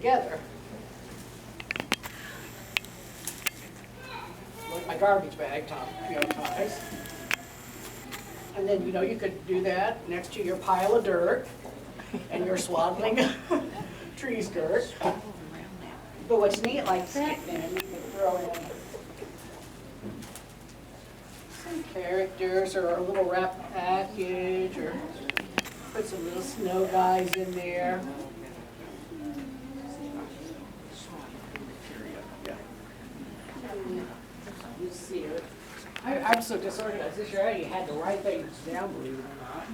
together. Like my garbage bag ties. And then, you could do that next to your pile of dirt and your swaddling tree skirt. But what's neat like that, then you can throw in some characters or a little wrap package or put some little snow guys in there. You see it. I'm so disorganized this year. I already had to write things down, believe it or not.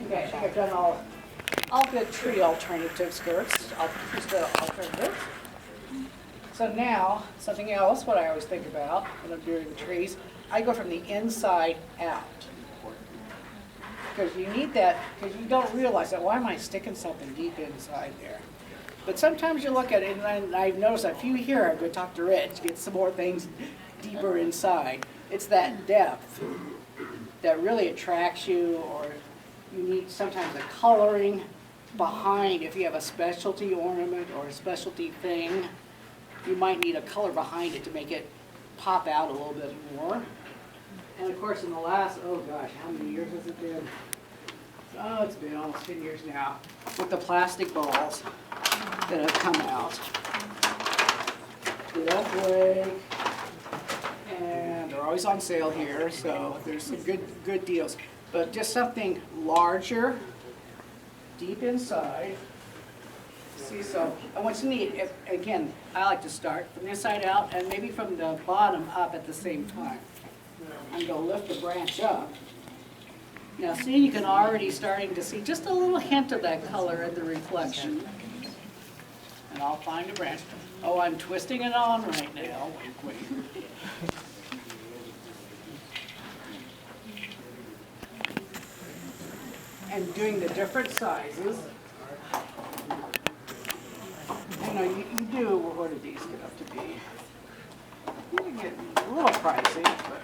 Okay, I think I've done all good tree alternative skirts, just alternatives. So now, something else, what I always think about when I'm doing the trees, I go from the inside out. Because you need that, because you don't realize that, why am I sticking something deep inside there? But sometimes you look at it, and I've noticed a few here, I'm going to talk to Rich, get some more things deeper inside. It's that depth that really attracts you, or you need sometimes the coloring behind. If you have a specialty ornament or a specialty thing, you might need a color behind it to make it pop out a little bit more. And of course, in the last, oh gosh, how many years has it been? Oh, it's been almost 10 years now, with the plastic balls that have come out. They don't break, and they're always on sale here, so there's some good deals. But just something larger, deep inside. See, so, and what's neat, again, I like to start from the inside out and maybe from the bottom up at the same time. I'm going to lift the branch up. Now see, you can already starting to see just a little hint of that color in the reflection. And I'll find a branch. Oh, I'm twisting it on right now. Wait. And doing the different sizes. You do, what do these get up to be? You get a little pricey, but.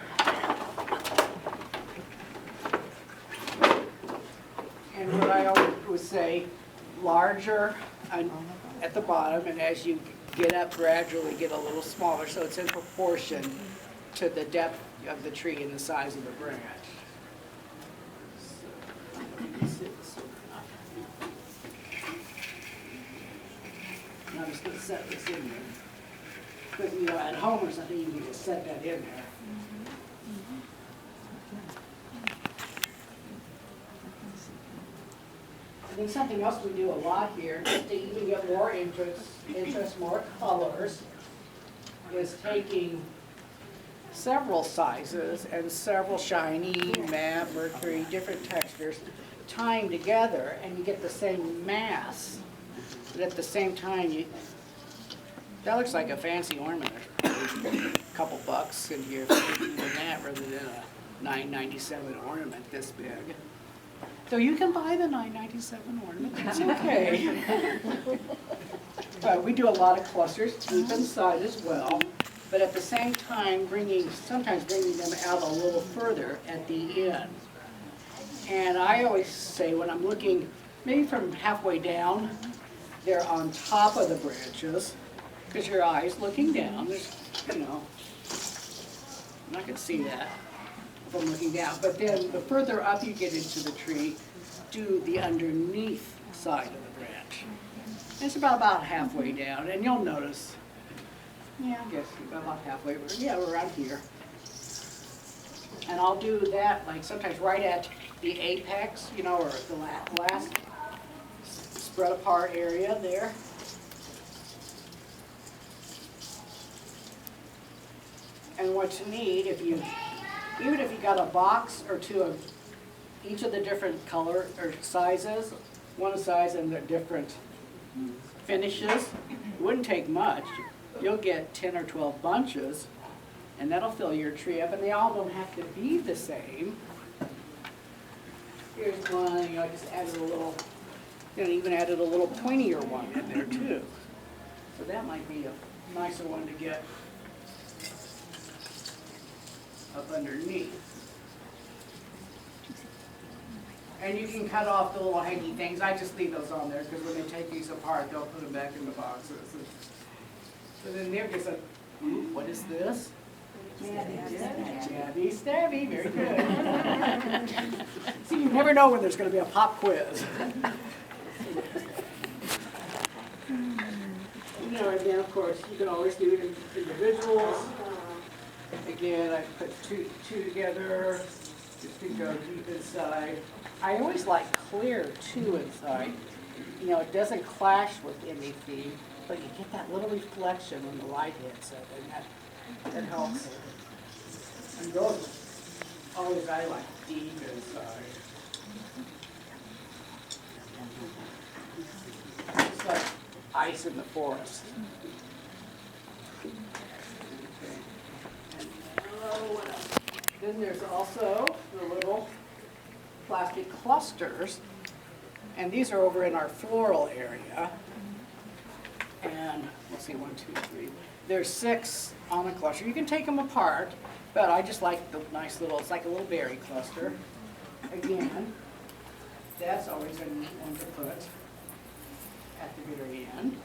And what I always would say, larger at the bottom, and as you get up gradually get a little smaller, so it's in proportion to the depth of the tree and the size of the branch. And I'm just going to set this in there. Because, at home or something, you can just set that in there. I think something else we do a lot here, just to even get more interest, more colors, is taking several sizes and several shiny, matte, mercury, different textures, tying together, and you get the same mass. But at the same time, that looks like a fancy ornament. A couple bucks in here for that rather than a $9.97 ornament this big. So you can buy the $9.97 ornament, that's okay. But we do a lot of clusters deep inside as well, but at the same time sometimes bringing them out a little further at the end. And I always say when I'm looking, maybe from halfway down, they're on top of the branches, because your eye's looking down. There's, I'm not going to see that if I'm looking down. But then the further up you get into the tree, do the underneath side of the branch. And it's about halfway down, and you'll notice, I guess about halfway, around here. And I'll do that, like sometimes right at the apex, or the last spread apart area there. And what's neat, even if you got a box or two of each of the different color or sizes, one size and the different finishes, it wouldn't take much. You'll get 10 or 12 bunches, and that'll fill your tree up, and they all don't have to be the same. Here's one, I just added a little, even added a little pointier one in there too. So that might be a nicer one to get up underneath. And you can cut off the little hanky things. I just leave those on there because when they take these apart, they'll put them back in the boxes. So then they're just like, ooh, what is this? Jabby stabby, very good. See, you never know when there's going to be a pop quiz. You know, and then of course you can always do it in individuals. Again, I put two together just to go deep inside. I always like clear too inside. You know, it doesn't clash with anything, but you get that little reflection when the light hits it, and that helps. And those, always I like deep inside. It's like ice in the forest. Okay. And what else? Then there's also the little plastic clusters, and these are over in our floral area. And let's see, 1, 2, 3. There's 6 on a cluster. You can take them apart, but I just like the nice little, it's like a little berry cluster. Again, that's always a neat one to put at the very end.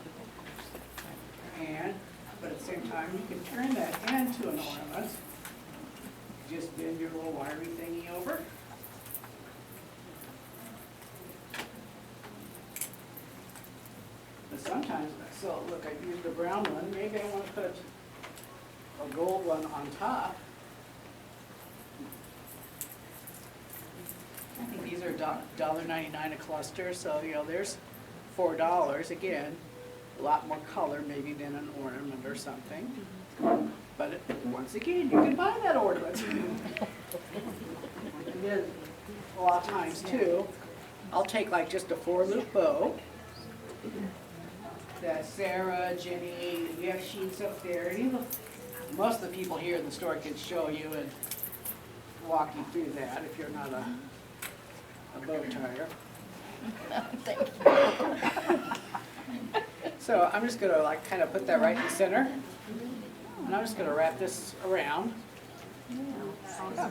And, but at the same time, you can turn that into an ornament. Just bend your little wiry thingy over. But sometimes, so look, I used the brown one. Maybe I want to put a gold one on top. I think these are $1.99 a cluster, so you know there's $4. Again, a lot more color maybe than an ornament or something. But once again, you can buy that ornament. And then a lot of times too, I'll take like just a 4-loop bow. That Sarah, Jenny, you have sheets up there. Most of the people here in the store can show you and walk you through that if you're not a bow tire. So I'm just gonna like kind of put that right in the center. And I'm just gonna wrap this around. Oh,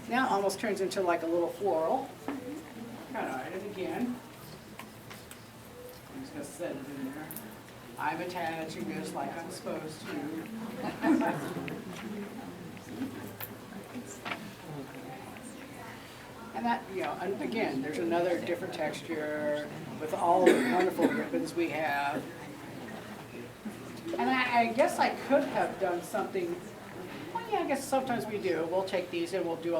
now it almost turns into like a little floral. Kind of write it again. I'm just gonna set it in there. I'm attaching this like I'm supposed to. And that, you know, and again, there's another different texture with all the wonderful ribbons we have. And I guess I could have done something, well, yeah, I guess sometimes we do. We'll take these and we'll do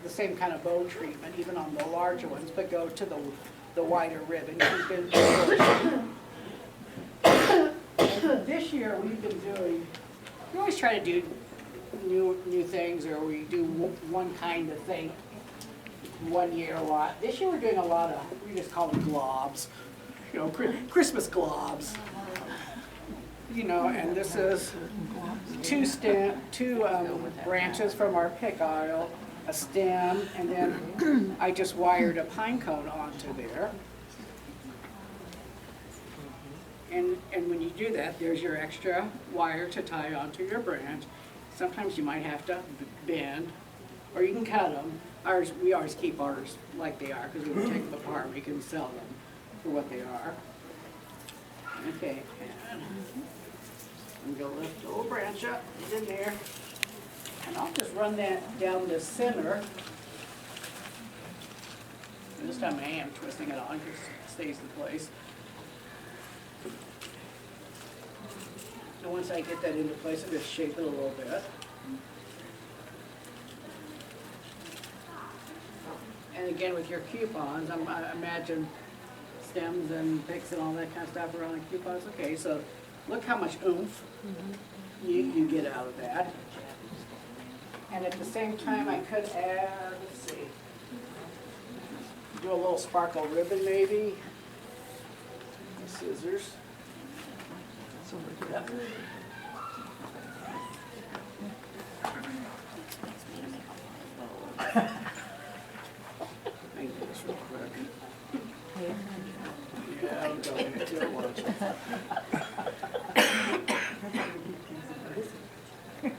the same kind of bow treatment, even on the larger ones, but go to the wider ribbon. This year we've been doing, we always try to do new things, or we do one kind of thing 1 year a lot. This year we're doing a lot of, we just call them globs, you know, Christmas globs. You know, and this is two branches from our pick aisle, a stem, and then I just wired a pine cone onto there. And when you do that, there's your extra wire to tie onto your branch. Sometimes you might have to bend, or you can cut them. We always keep ours like they are, because when we take them apart, we can sell them for what they are. Okay, and I'm going to lift the little branch up, get in there, and I'll just run that down the center. And this time I am twisting it on because it stays in place. So once I get that into place, I'm just shape it a little bit. And again, with your coupons, I imagine stems and picks and all that kind of stuff are on the coupons. Okay, so look how much oomph you get out of that. And at the same time, I could add, let's see, do a little sparkle ribbon maybe. Scissors. Yep. Make this real quick. Yeah, I'm going to watch it.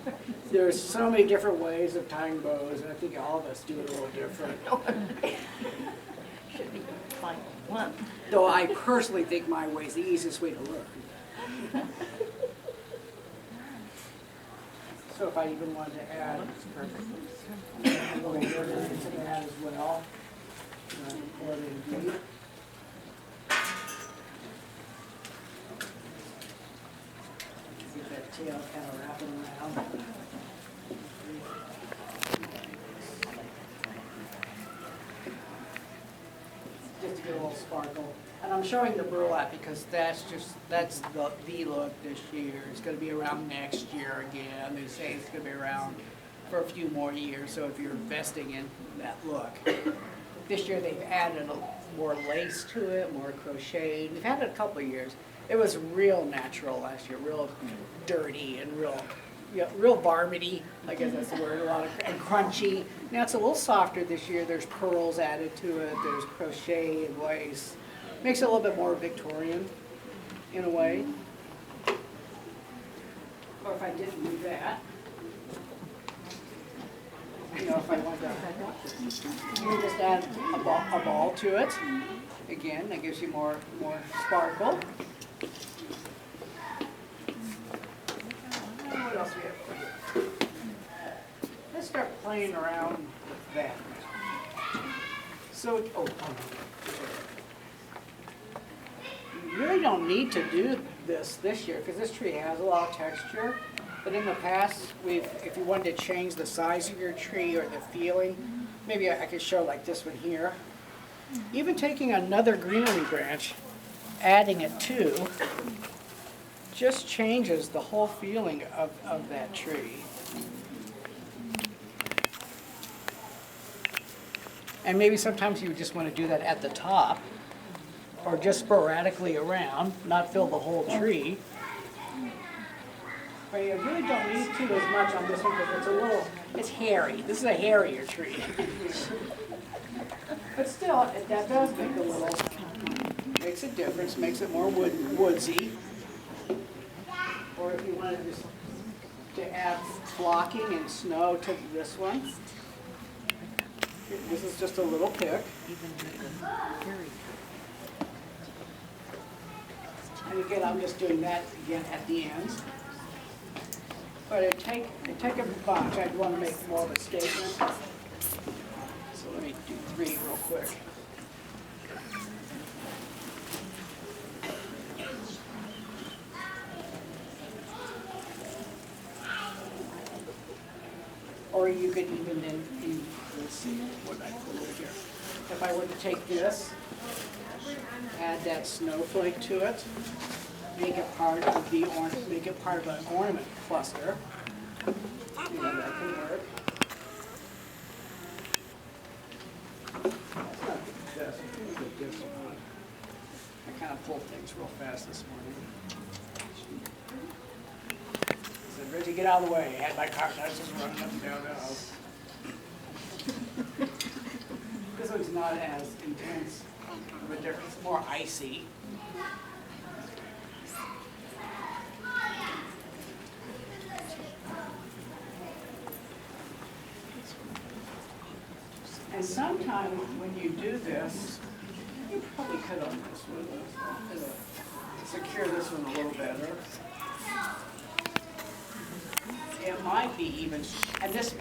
There's so many different ways of tying bows, and I think all of us do it a little different. one. Though I personally think my way is the easiest way to learn. So if I even wanted to add a little bit into that as well. Pour it in deep. Get that tail kind of wrapping around. Just to get a little sparkle. And I'm showing the burlap because that's the look this year. It's gonna be around next year again. They say it's gonna be around for a few more years, so if you're investing in that look. This year they've added more lace to it, more crochet. They've had it a couple of years. It was real natural last year, real dirty and real varminty, I guess that's the word, and crunchy. Now it's a little softer this year. There's pearls added to it. There's crochet and lace. Makes it a little bit more Victorian in a way. Or if I didn't do that, you know, if I wanted to, you just add a ball to it. Again, that gives you more sparkle. What else we have for you? Let's start playing around with that. So, you really don't need to do this year because this tree has a lot of texture. But in the past, if you wanted to change the size of your tree or the feeling, maybe I could show like this one here. Even taking another greenery branch, adding it to, just changes the whole feeling of that tree. And maybe sometimes you just want to do that at the top, or just sporadically around, not fill the whole tree. But you really don't need to as much on this one because it's hairy. This is a hairier tree. But still, that does make makes a difference, makes it more woodsy. Or if you wanted to add flocking and snow to this one. This is just a little pick. And again, I'm just doing that again at the ends. But I take a bunch. I want to make more of a statement. So let me do 3 real quick. Or you could even let's see what I put over here. If I were to take this, add that snowflake to it, make it part of the make it part of an ornament cluster. You know, that can work. That's not the best. I'm going to put this on. I kind of pulled things real fast this morning. I said, Reggie, get out of the way. I had my car just running up and down the house. This one's not as intense of a difference, more icy. And sometimes when you do this, you probably could on this one, secure this one a little better. It might be even, and this